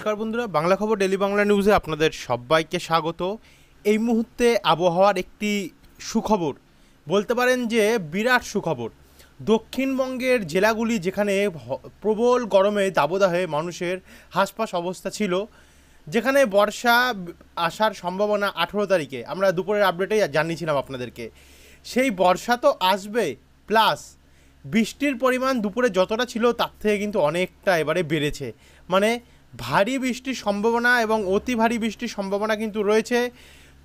নমস্কার বন্ধুরা, বাংলা খবর ডেলি বাংলা নিউজে আপনাদের সবাইকে স্বাগত। এই মুহূর্তে আবহাওয়ার একটি সুখবর, বলতে পারেন যে বিরাট সুখবর। দক্ষিণবঙ্গের জেলাগুলি যেখানে প্রবল গরমে দাবদাহে মানুষের হাঁসফাঁস অবস্থা ছিল, যেখানে বর্ষা আসার সম্ভাবনা 18 তারিখে আমরা দুপুরের আপডেটেই জানিয়েছিলাম আপনাদেরকে, সেই বর্ষা তো আসবে, প্লাস বৃষ্টির পরিমাণ দুপুরে যতটা ছিল তার থেকে কিন্তু অনেকটা এবারে বেড়েছে। মানে ভারী বৃষ্টির সম্ভাবনা এবং অতি ভারী বৃষ্টির সম্ভাবনা কিন্তু রয়েছে।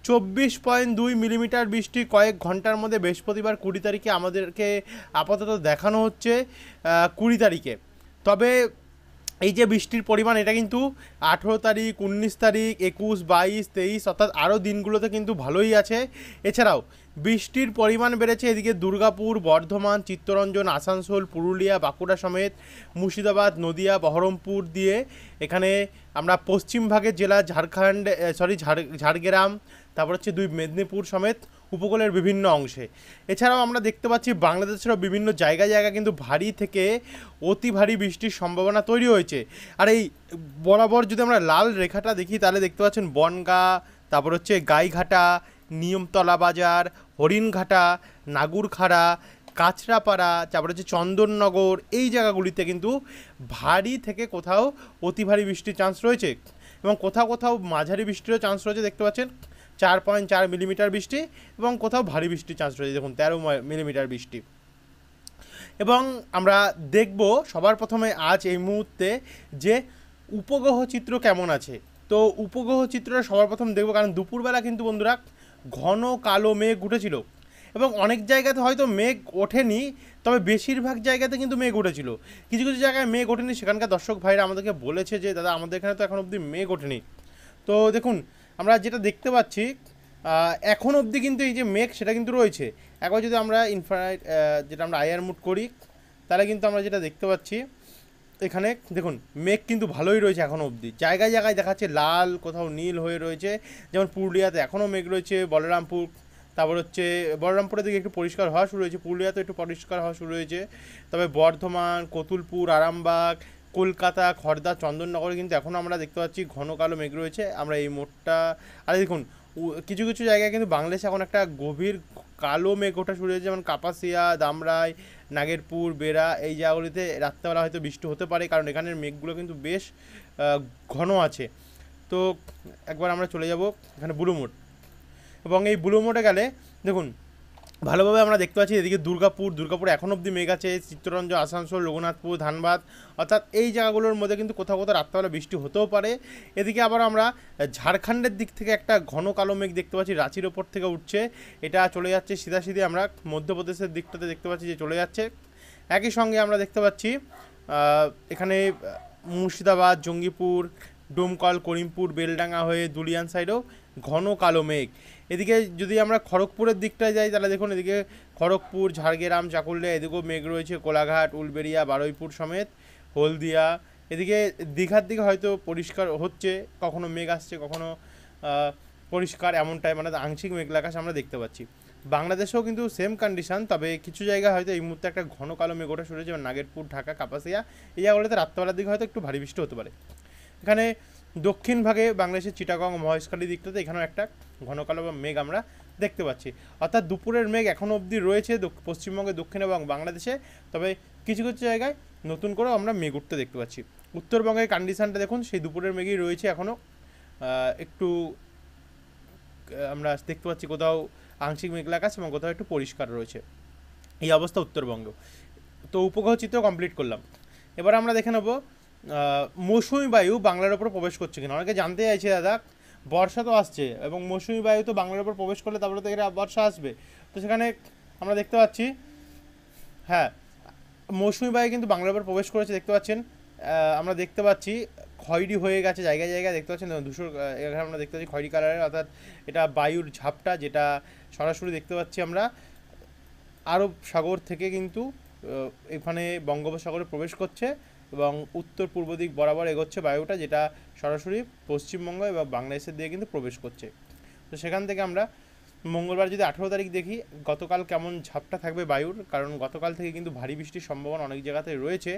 24.2 মিলিমিটার বৃষ্টি কয়েক ঘন্টার মধ্যে বৃহস্পতিবার 20 তারিখে আমাদেরকে আপাতত দেখানো হচ্ছে 20 তারিখে। তবে এই যে বৃষ্টির পরিমাণ, এটা কিন্তু 18 তারিখ, 19 তারিখ, 21, 22, 23 অর্থাৎ আরও দিনগুলোতে কিন্তু ভালোই আছে। এছাড়াও বৃষ্টির পরিমাণ বেড়েছে এদিকে দুর্গাপুর, বর্ধমান, চিত্তরঞ্জন, আসানসোল, পুরুলিয়া, বাঁকুড়া সমেত মুর্শিদাবাদ, নদিয়া, বহরমপুর দিয়ে এখানে আমরা পশ্চিম ভাগের জেলা ঝাড়গ্রাম, তারপর হচ্ছে 2 মেদিনীপুর সমেত উপকূলের বিভিন্ন অংশে। এছাড়াও আমরা দেখতে পাচ্ছি বাংলাদেশেরও বিভিন্ন জায়গায় কিন্তু ভারী থেকে অতি ভারী বৃষ্টির সম্ভাবনা তৈরি হয়েছে। আর এই বরাবর যদি আমরা লাল রেখাটা দেখি তাহলে দেখতে পাচ্ছেন বনগাঁ, তারপর হচ্ছে গাইঘাটা, নিয়মতলা বাজার, হরিণঘাটা, নাগুরখাড়া, কাঁচরাপাড়া, তারপর হচ্ছে চন্দননগর, এই জায়গাগুলিতে কিন্তু ভারী থেকে কোথাও অতি ভারী বৃষ্টির চান্স রয়েছে এবং কোথাও কোথাও মাঝারি বৃষ্টিরও চান্স রয়েছে। দেখতে পাচ্ছেন 4.4 মিলিমিটার বৃষ্টি এবং কোথাও ভারী বৃষ্টির চান্স রয়েছে, দেখুন 13 মিলিমিটার বৃষ্টি। এবং আমরা দেখব সবার প্রথমে আজ এই মুহূর্তে যে উপগ্রহ চিত্র কেমন আছে। তো উপগ্রহ চিত্রটা সবার প্রথম দেখব, কারণ দুপুরবেলা কিন্তু বন্ধুরা ঘন কালো মেঘ উঠেছিল এবং অনেক জায়গাতে হয়তো মেঘ ওঠেনি, তবে বেশিরভাগ জায়গাতে কিন্তু মেঘ উঠেছিল। কিছু কিছু জায়গায় মেঘ ওঠেনি, সেখানকার দর্শক ভাইরা আমাদেরকে বলেছে যে দাদা আমাদের এখানে তো এখন অবধি মেঘ ওঠেনি। তো দেখুন আমরা যেটা দেখতে পাচ্ছি এখন অবধি কিন্তু এই যে মেঘ সেটা কিন্তু রয়েছে। একবার যদি আমরা যেটা আমরা আইআর মুড করি তাহলে কিন্তু আমরা যেটা দেখতে পাচ্ছি এখানে দেখুন মেঘ কিন্তু ভালোই রয়েছে এখনও অবধি। জায়গায় জায়গায় দেখাচ্ছে লাল, কোথাও নীল হয়ে রয়েছে, যেমন পুরুলিয়াতে এখনও মেঘ রয়েছে, বলরামপুর, তারপর হচ্ছে বলরামপুরের দিকে একটু পরিষ্কার হওয়া শুরু হয়েছে, পুরুলিয়াতে একটু পরিষ্কার হওয়া শুরু হয়েছে, তবে বর্ধমান, কতুলপুর, আরামবাগ, কলকাতা, খড়দা, চন্দননগরে কিন্তু এখনও আমরা দেখতে পাচ্ছি ঘন কালো মেঘ রয়েছে। আমরা এই মোড়টা আর দেখুন কিছু কিছু জায়গায় কিন্তু বাংলাদেশে এখন একটা গভীর কালো মেঘ ওঠা শুরু হয়েছে, যেমন কাপাসিয়া, দামরাই, নাগেরপুর, বেড়া, এই জায়গাগুলিতে রাত্রেবেলা হয়তো বৃষ্টি হতে পারে, কারণ এখানের মেঘগুলো কিন্তু বেশ ঘন আছে। তো একবার আমরা চলে যাব এখানে ব্লু মোড, এবং এই ব্লু মোডে গেলে দেখুন ভালোভাবে আমরা দেখতে পাচ্ছি এদিকে দুর্গাপুর এখন অবধি মেঘ আছে, চিত্তরঞ্জন, আসানসোল, রঘুনাথপুর, ধানবাদ, অর্থাৎ এই জায়গাগুলোর মধ্যে কিন্তু কোথাও কোথাও রাত্রেবেলা বৃষ্টি হতেও পারে। এদিকে আবার আমরা ঝাড়খণ্ডের দিক থেকে একটা ঘন কালো মেঘ দেখতে পাচ্ছি, রাঁচির ওপর থেকে উঠছে, এটা চলে যাচ্ছে সিধাসিধি আমরা মধ্যপ্রদেশের দিকটাতে দেখতে পাচ্ছি যে চলে যাচ্ছে। একই সঙ্গে আমরা দেখতে পাচ্ছি এখানে মুর্শিদাবাদ, জঙ্গিপুর, ডোমকল, করিমপুর, বেলডাঙ্গা হয়ে দুলিয়ান সাইডেও ঘন কালো মেঘ। এদিকে যদি আমরা খড়গপুরের দিকটায় যাই তাহলে দেখুন এদিকে খড়গপুর, ঝাড়গ্রাম, চাকুলিয়া, এদিকেও মেঘ রয়েছে, কোলাঘাট, উলবেড়িয়া, বারুইপুর সমেত, হলদিয়া। এদিকে দীঘার দিকে হয়তো পরিষ্কার হচ্ছে, কখনো মেঘ আসছে, কখনো পরিষ্কার, এমনটাই মানে আংশিক মেঘলা আকাশ আমরা দেখতে পাচ্ছি। বাংলাদেশেও কিন্তু সেম কন্ডিশন, তবে কিছু জায়গায় হয়তো এই মুহূর্তে একটা ঘন কালো মেঘ ওঠা শুরু হয়েছে, যেমন নাগেরপুর, ঢাকা, কাপাসিয়া, এই জায়গাগুলোতে রাত্রেবেলার দিকে হয়তো একটু ভারী বৃষ্টি হতে পারে। এখানে দক্ষিণ ভাগে বাংলাদেশের চিটাগং, মহেশখালী দিকটাতে এখানেও একটা ঘন কালো মেঘ আমরা দেখতে পাচ্ছি। অর্থাৎ দুপুরের মেঘ এখনও অবধি রয়েছে পশ্চিমবঙ্গে, দক্ষিণ এবং বাংলাদেশে, তবে কিছু কিছু জায়গায় নতুন করেও আমরা মেঘ উঠতে দেখতে পাচ্ছি। উত্তরবঙ্গের কন্ডিশনটা দেখুন, সেই দুপুরের মেঘই রয়েছে এখনও, একটু আমরা দেখতে পাচ্ছি কোথাও আংশিক মেঘলা আকাশ এবং কোথাও একটু পরিষ্কার রয়েছে, এই অবস্থা উত্তরবঙ্গ। তো উপগ্রহ চিত্র কমপ্লিট করলাম। এবার আমরা দেখে নেব মৌসুমি বায়ু বাংলার ওপর প্রবেশ করছে কিনা। অনেকে জানতে চাইছে দাদা বর্ষা তো আসছে এবং মৌসুমি বায়ু তো বাংলার ওপর প্রবেশ করলে তারপরে তো এরা বর্ষা আসবে। তো সেখানে আমরা দেখতে পাচ্ছি হ্যাঁ মৌসুমি বায়ু কিন্তু বাংলার ওপর প্রবেশ করেছে, দেখতে পাচ্ছেন। আমরা দেখতে পাচ্ছি খয়েরি হয়ে গেছে জায়গায় জায়গায়, দেখতে পাচ্ছেন ধূসর, এখানে আমরা দেখতে পাচ্ছি খয়েরি কালারের, অর্থাৎ এটা বায়ুর ঝাপটা, যেটা সরাসরি দেখতে পাচ্ছি আমরা আরব সাগর থেকে কিন্তু এখানে বঙ্গোপসাগরে প্রবেশ করছে এবং উত্তর পূর্ব দিক বরাবর এগোচ্ছে বায়ুটা, যেটা সরাসরি পশ্চিমবঙ্গ এবং বাংলাদেশের দিকে কিন্তু প্রবেশ করছে। তো সেখান থেকে আমরা মঙ্গলবার যদি 18 তারিখ দেখি, গতকাল কেমন ঝাপটা থাকবে বায়ুর, কারণ গতকাল থেকে কিন্তু ভারী বৃষ্টির সম্ভাবনা অনেক জায়গাতে রয়েছে।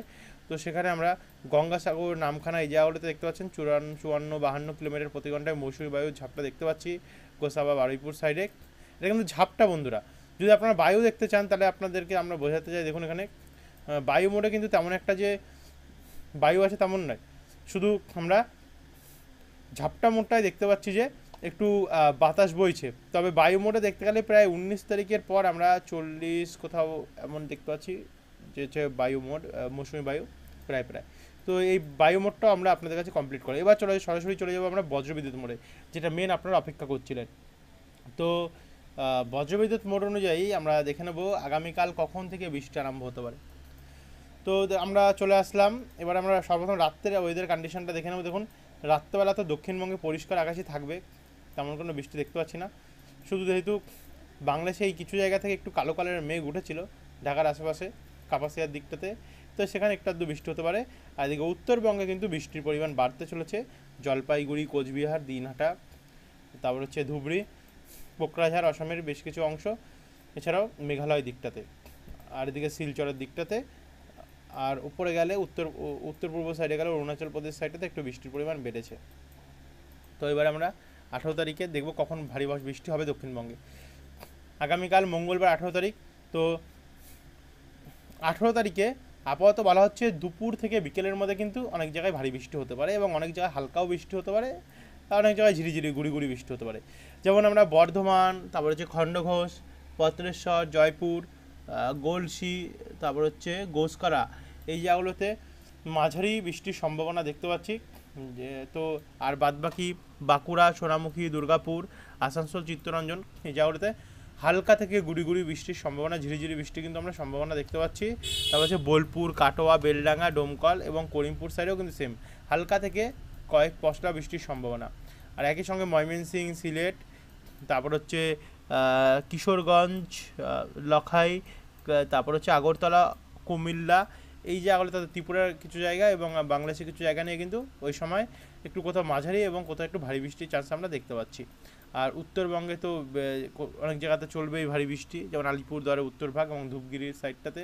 তো সেখানে আমরা গঙ্গাসাগর, নামখানা এই জায়গাগুলোতে দেখতে পাচ্ছেন 54-52 কিলোমিটার প্রতি ঘন্টায় মৌসুমী বায়ুর ঝাপটা দেখতে পাচ্ছি গোসাবা বারুইপুর সাইডে। এটা কিন্তু ঝাপটা বন্ধুরা। যদি আপনারা বায়ু দেখতে চান তাহলে আপনাদেরকে আমরা বোঝাতে চাই, দেখুন এখানে বায়ু মোডে কিন্তু তেমন একটা যে বায়ু আছে তেমন নয়, শুধু আমরা ঝাপটা মোডটাই দেখতে পাচ্ছি যে একটু বাতাস বইছে। তবে বায়ু মোডে দেখতে গেলে প্রায় 19 তারিখের পর আমরা 40 কোথাও এমন দেখতে পাচ্ছি যে হচ্ছে বায়ু মোড, মৌসুমি বায়ু প্রায় প্রায়। তো এই বায়ু মোডটাও আমরা আপনাদের কাছে কমপ্লিট করি। এবার সরাসরি চলে যাবো আমরা বজ্রবিদ্যুৎ মোডে, যেটা মেন আপনারা অপেক্ষা করছিলেন। তো বজ্রবিদ্যুৎ মোড অনুযায়ী আমরা দেখে নেব আগামীকাল কখন থেকে বৃষ্টি আরম্ভ হতে পারে। তো আমরা চলে আসলাম, এবার আমরা সর্বপ্রথম রাত্রের ওয়েদার কন্ডিশনটা দেখে নেব। দেখুন রাত্রেবেলা তো দক্ষিণবঙ্গে পরিষ্কার আকাশই থাকবে, তেমন কোনো বৃষ্টি দেখতে পাচ্ছি না। শুধু যেহেতু বাংলাদেশে এই কিছু জায়গা থেকে একটু কালো কালারের মেঘ উঠেছিল ঢাকার আশেপাশে কাপাসিয়ার দিকটাতে, তো সেখানে একটু আধটু বৃষ্টি হতে পারে। আর এদিকে উত্তরবঙ্গে কিন্তু বৃষ্টির পরিমাণ বাড়তে চলেছে। জলপাইগুড়ি, কোচবিহার, দিনহাটা, তারপর হচ্ছে ধুবড়ি, কোকরাঝাড়, অসমের বেশ কিছু অংশ, এছাড়াও মেঘালয় দিকটাতে, আর এদিকে শিলচরের দিকটাতে। আর উপরে গেলে উত্তর পূর্ব সাইডে গেলে অরুণাচল প্রদেশ সাইডটাতে একটু বৃষ্টির পরিমাণ বেড়েছে। তো এবার আমরা 18 তারিখে দেখব কখন ভারী বৃষ্টি হবে দক্ষিণবঙ্গে। আগামীকাল মঙ্গলবার 18 তারিখ। তো 18 তারিখে আপাতত বলা হচ্ছে দুপুর থেকে বিকেলের মধ্যে কিন্তু অনেক জায়গায় ভারী বৃষ্টি হতে পারে এবং অনেক জায়গায় হালকাও বৃষ্টি হতে পারে, আর অনেক জায়গায় ঝিরিঝিরি গুড়ি গুড়ি বৃষ্টি হতে পারে। যেমন আমরা বর্ধমান, তারপর হচ্ছে খণ্ডঘোষ, পত্রেশ্বর, জয়পুর, গলসি, তারপর হচ্ছে গোসকারা, এই জায়গাগুলোতে মাঝারি বৃষ্টির সম্ভাবনা দেখতে পাচ্ছি। যে তো আর বাদবাকি বাঁকুড়া, সোনামুখী, দুর্গাপুর, আসানসোল, চিত্তরঞ্জন এই জায়গাগুলোতে হালকা থেকে গুড়ি গুড়ি বৃষ্টির সম্ভাবনা, ঝিরিঝিরি বৃষ্টি কিন্তু আমরা সম্ভাবনা দেখতে পাচ্ছি। তারপর হচ্ছে বোলপুর, কাটোয়া, বেলডাঙ্গা, ডোমকল এবং করিমপুর সাইডেও কিন্তু সেম হালকা থেকে কয়েক পশলা বৃষ্টির সম্ভাবনা। আর একই সঙ্গে ময়মনসিংহ, সিলেট, তারপর হচ্ছে কিশোরগঞ্জ, লখাই, তারপর হচ্ছে আগরতলা, কুমিল্লা, এই জায়গাগুলো তাদের ত্রিপুরার কিছু জায়গা এবং বাংলাদেশের কিছু জায়গা নিয়ে কিন্তু ওই সময় একটু কোথাও মাঝারি এবং কোথাও একটু ভারী বৃষ্টির চান্স আমরা দেখতে পাচ্ছি। আর উত্তরবঙ্গে তো অনেক জায়গাতে চলবেই ভারী বৃষ্টি, যেমন আলিপুরদুয়ারের উত্তরভাগ এবং ধূপগিরির সাইডটাতে।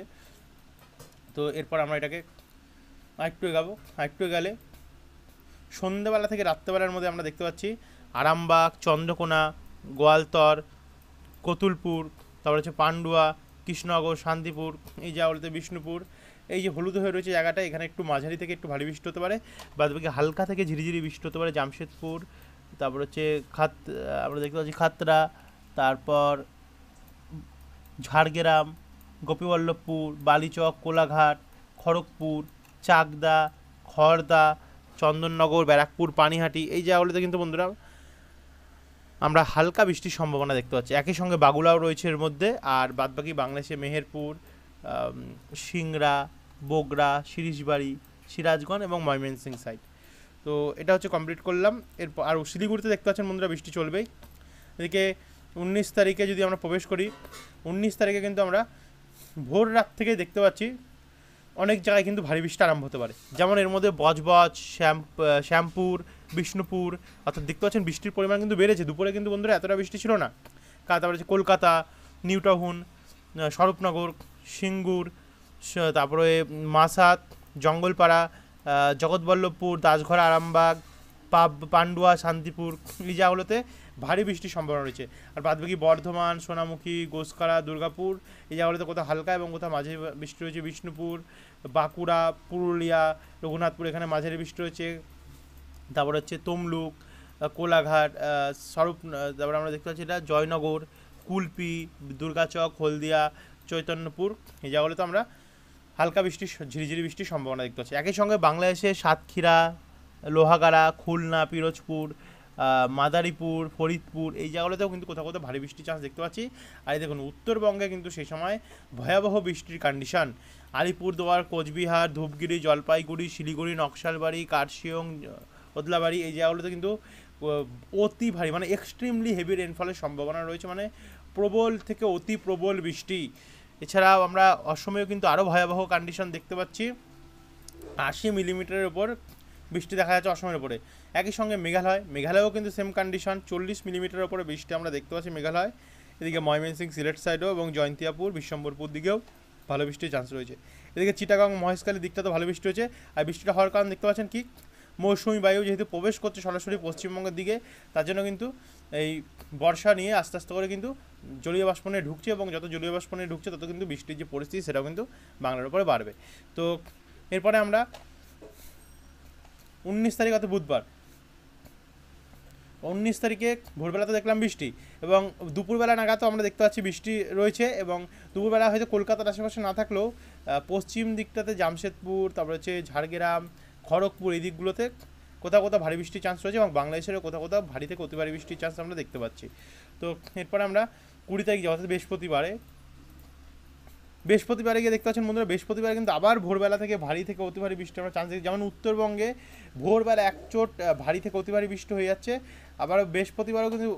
তো এরপর আমরা এটাকে আরেকটু গেলে সন্ধ্যেবেলা থেকে রাত্রেবেলার মধ্যে আমরা দেখতে পাচ্ছি আরামবাগ, চন্দ্রকোনা, গোয়ালতর, কতুলপুর, তারপর হচ্ছে পান্ডুয়া, কৃষ্ণনগর, শান্তিপুর, এই জায়গাগুলোতে বিষ্ণুপুর, এই যে হলুদ হয়ে রয়েছে জায়গাটা, এখানে একটু মাঝারি থেকে একটু ভারী বৃষ্টি হতে পারে, বাদবাকি হালকা থেকে ঝিরিঝিরি বৃষ্টি হতে পারে জামশেদপুর, তারপর হচ্ছে আমরা দেখতে পাচ্ছি খাতড়া, তারপর ঝাড়গ্রাম, গোপীবল্লভপুর, বালিচক, কোলাঘাট, খড়গপুর, চাকদা, খড়দা, চন্দননগর, ব্যারাকপুর, পানিহাটি, এই জায়গাগুলোতে কিন্তু বন্ধুরা আমরা হালকা বৃষ্টির সম্ভাবনা দেখতে পাচ্ছি। একই সঙ্গে বাগুলাও রয়েছে এর মধ্যে, আর বাদবাকি বাংলাদেশে মেহেরপুর, সিংড়া, বগুড়া, শিরিশবাড়ি, সিরাজগঞ্জ এবং ময়মনসিংহ সাইড। তো এটা হচ্ছে কমপ্লিট করলাম। এরপর আর শিলিগুড়িতে দেখতে পাচ্ছেন বন্ধুরা বৃষ্টি চলবেই। এদিকে 19 তারিখে যদি আমরা প্রবেশ করি, 19 তারিখে কিন্তু আমরা ভোর রাত থেকে দেখতে পাচ্ছি অনেক জায়গায় কিন্তু ভারী বৃষ্টি আরম্ভ হতে পারে। যেমন এর মধ্যে বজবজ, শ্যামপুর, বিষ্ণুপুর, অর্থাৎ দেখতে পাচ্ছেন বৃষ্টির পরিমাণ কিন্তু বেড়েছে। দুপুরে কিন্তু বন্ধুরা এতটা বৃষ্টি ছিল না। তারপরে হচ্ছে কলকাতা, নিউ টাউন, স্বরূপনগর, সিঙ্গুর, তারপরে মাসাত, জঙ্গলপাড়া, জগৎবল্লভপুর, দাসঘরা, আরামবাগ, পান্ডুয়া, শান্তিপুর, এই জায়গাগুলোতে ভারী বৃষ্টির সম্ভাবনা রয়েছে। আর বাদবাকি বর্ধমান, সোনামুখী, গোসকারা, দুর্গাপুর, এই জায়গাগুলোতে কোথাও হালকা এবং কোথাও মাঝারি বৃষ্টি রয়েছে। বিষ্ণুপুর, বাঁকুড়া, পুরুলিয়া, রঘুনাথপুর, এখানে মাঝারি বৃষ্টি রয়েছে। তারপর হচ্ছে তমলুক, কোলাঘাট, তারপরে আমরা দেখতে পাচ্ছি এটা জয়নগর, কুলপি, দুর্গাচক, হলদিয়া, চৈতন্যপুর, এই জায়গাগুলোতে আমরা হালকা বৃষ্টির ঝিরিঝিরি বৃষ্টির সম্ভাবনা দেখতে পাচ্ছি। একই সঙ্গে বাংলাদেশে সাতক্ষীরা, লোহাগাড়া, খুলনা, পিরোজপুর, মাদারীপুর, ফরিদপুর, এই জায়গাগুলোতেও কিন্তু কোথাও কোথাও ভারী বৃষ্টির চান্স দেখতে পাচ্ছি। আর এই দেখুন উত্তরবঙ্গে কিন্তু সেই সময় ভয়াবহ বৃষ্টির কন্ডিশন। আলিপুরদুয়ার, কোচবিহার, ধূপগিরি, জলপাইগুড়ি, শিলিগুড়ি, নকশালবাড়ি, কার্শিয়ং, ওদলাবাড়ি, এই জায়গাগুলোতে কিন্তু অতি ভারী মানে এক্সট্রিমলি হেভি রেনফলের সম্ভাবনা রয়েছে, মানে প্রবল থেকে অতি প্রবল বৃষ্টি। এছাড়াও আমরা অসমেও কিন্তু আরও ভয়াবহ কন্ডিশন দেখতে পাচ্ছি। 80 মিলিমিটারের ওপর বৃষ্টি দেখা যাচ্ছে অসমের উপরে। একই সঙ্গে মেঘালয়েও কিন্তু সেম কন্ডিশন, 40 মিলিমিটারের উপরে বৃষ্টি আমরা দেখতে পাচ্ছি মেঘালয়। এদিকে ময়মনসিং সিলেট সাইডেও এবং জয়ন্তিয়াপুর বিশ্বম্বরপুর দিকেও ভালো বৃষ্টির চান্স রয়েছে। এদিকে চিটাগাং মহেশখালীর দিকটাতে ভালো বৃষ্টি হয়েছে। আর বৃষ্টিটা হওয়ার কারণ দেখতে পাচ্ছেন কি, মৌসুমি বায়ু যেহেতু প্রবেশ করছে সরাসরি পশ্চিমবঙ্গের দিকে, তার জন্য কিন্তু এই বর্ষা নিয়ে আস্তে আস্তে করে কিন্তু জলীয় বাষ্প নিয়ে ঢুকছে, এবং যত জলীয় বাষ্প নিয়ে ঢুকছে তত কিন্তু বৃষ্টির যে পরিস্থিতি সেটাও কিন্তু বাংলার উপরে বাড়বে। তো এরপরে আমরা 19 তারিখ অর্থাৎ বুধবার, 19 তারিখে ভোরবেলাতে দেখলাম বৃষ্টি, এবং দুপুরবেলা নাগাদও আমরা দেখতে পাচ্ছি বৃষ্টি রয়েছে। এবং দুপুরবেলা হয়তো কলকাতার আশেপাশে না থাকলেও পশ্চিম দিকটাতে জামশেদপুর, তারপরে হচ্ছে ঝাড়গ্রাম, খড়গপুর, এই দিকগুলোতে কোথাও কোথাও ভারী বৃষ্টির চান্স রয়েছে, এবং বাংলাদেশেরও কোথাও কোথাও ভারী থেকে অতি ভারী বৃষ্টির চান্স আমরা দেখতে পাচ্ছি। তো এরপরে আমরা 20 তারিখ অর্থাৎ বৃহস্পতিবারে গিয়ে দেখতে পাচ্ছেন বন্ধুরা, বৃহস্পতিবার কিন্তু আবার ভোরবেলা থেকে ভারী থেকে অতি ভারী বৃষ্টি আমরা চান্স দেখি। যেমন উত্তরবঙ্গে ভোরবেলা একচোট ভারী থেকে অতি ভারী বৃষ্টি হয়ে যাচ্ছে, আবার বৃহস্পতিবারও কিন্তু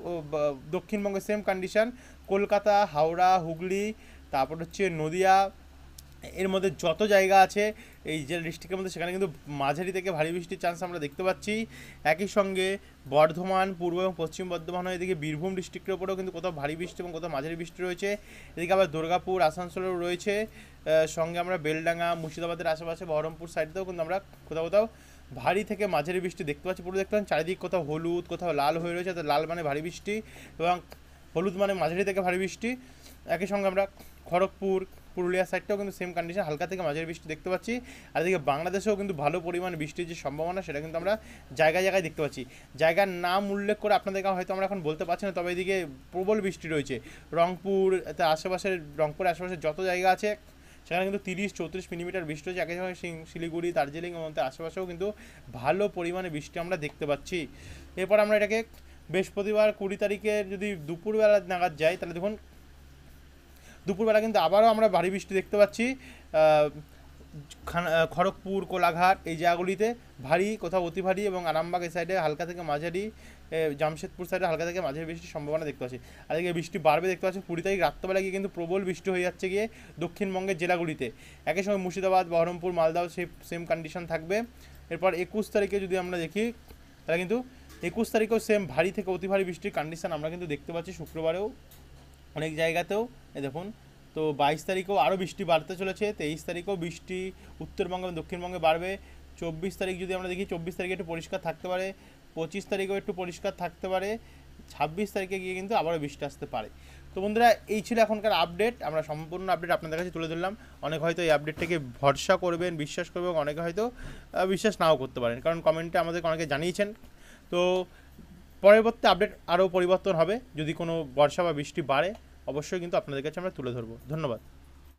দক্ষিণবঙ্গে সেম কন্ডিশন, কলকাতা, হাওড়া, হুগলি, তারপর হচ্ছে নদিয়া, এর মধ্যে যত জায়গা আছে এই যে ডিস্ট্রিক্টের মধ্যে, সেখানে কিন্তু মাঝারি থেকে ভারী বৃষ্টির চান্স আমরা দেখতে পাচ্ছি। একই সঙ্গে বর্ধমান, পূর্ব এবং পশ্চিম বর্ধমান, এদিকে বীরভূম ডিস্ট্রিক্টের উপরেও কিন্তু কোথাও ভারী বৃষ্টি এবং কোথাও মাঝারি বৃষ্টি রয়েছে। এদিকে আবার দুর্গাপুর, আসানসোলেও রয়েছে, সঙ্গে আমরা বেলডাঙ্গা, মুর্শিদাবাদের আশেপাশে বহরমপুর সাইডেও কিন্তু আমরা কোথাও কোথাও ভারী থেকে মাঝারি বৃষ্টি দেখতে পাচ্ছি। পুরো দেখতে পাচ্ছেন চারিদিক কোথাও হলুদ, কোথাও লাল হয়ে রয়েছে, তো লাল মানে ভারী বৃষ্টি এবং হলুদ মানে মাঝারি থেকে ভারী বৃষ্টি। একই সঙ্গে আমরা খড়গপুর, পুরুলিয়া সাইডটাও কিন্তু সেম কন্ডিশন, হালকা থেকে মাঝারি বৃষ্টি দেখতে পাচ্ছি। আর এদিকে বাংলাদেশেও কিন্তু ভালো পরিমাণ বৃষ্টির যে সম্ভাবনা সেটা কিন্তু আমরা জায়গায় জায়গায় দেখতে পাচ্ছি। জায়গার নাম উল্লেখ করে আপনাদেরকে হয়তো আমরা এখন বলতে পারছি না, তবে এদিকে প্রবল বৃষ্টি রয়েছে। রংপুরের আশেপাশে যত জায়গা আছে সেখানে কিন্তু 30-34 মিলিমিটার বৃষ্টি হচ্ছে। একই সঙ্গে শিলিগুড়ি, দার্জিলিং এবং আশেপাশেও কিন্তু ভালো পরিমাণে বৃষ্টি আমরা দেখতে পাচ্ছি। এরপর আমরা এটাকে বৃহস্পতিবার 20 তারিখের যদি দুপুরবেলা নাগাদ যাই, তাহলে দেখুন দুপুরবেলা কিন্তু আবারও আমরা ভারী বৃষ্টি দেখতে পাচ্ছি। খড়গপুর, কোলাঘাট এই জায়গাগুলিতে ভারী, কোথাও অতি ভারী, এবং আরামবাগ এই সাইডে হালকা থেকে মাঝারি, জামশেদপুর সাইডে হালকা থেকে মাঝারি বৃষ্টির সম্ভাবনা দেখতে পাচ্ছি। আর এদিকে বৃষ্টি বাড়বে দেখতে পাচ্ছি। 20 তারিখ রাত্রেবেলা গিয়ে কিন্তু প্রবল বৃষ্টি হয়ে যাচ্ছে গিয়ে দক্ষিণবঙ্গের জেলাগুলিতে। একই সঙ্গে মুর্শিদাবাদ, বহরমপুর, মালদাও সেম কন্ডিশন থাকবে। এরপর 21 তারিখে যদি আমরা দেখি, তাহলে কিন্তু 21 তারিখেও সেম ভারী থেকে অতি ভারী বৃষ্টির কন্ডিশন আমরা কিন্তু দেখতে পাচ্ছি। শুক্রবারেও অনেক জায়গাতেও দেখুন। তো 22 তারিখেও আরও বৃষ্টি বাড়তে চলেছে। 23 তারিখেও বৃষ্টি উত্তরবঙ্গে এবং দক্ষিণবঙ্গে বাড়বে। 24 তারিখ যদি আমরা দেখি, 24 তারিখে একটু পরিষ্কার থাকতে পারে, 25 তারিখেও একটু পরিষ্কার থাকতে পারে, 26 তারিখে গিয়ে কিন্তু আবারও বৃষ্টি আসতে পারে। তো বন্ধুরা, এই ছিল এখনকার আপডেট। আমরা সম্পূর্ণ আপডেট আপনাদের কাছে তুলে ধরলাম। অনেকে হয়তো এই আপডেটটাকে ভরসা করবেন, বিশ্বাস করবেন, এবং অনেকে হয়তো বিশ্বাস নাও করতে পারেন, কারণ কমেন্টে আমাদেরকে অনেকে জানিয়েছেন। তো পরবর্তী আপডেট আরও পরিবর্তন হবে, যদি কোনো বর্ষা বা বৃষ্টি বাড়ে অবশ্যই কিন্তু আপনাদের কাছে আমরা তুলে ধরবো। ধন্যবাদ।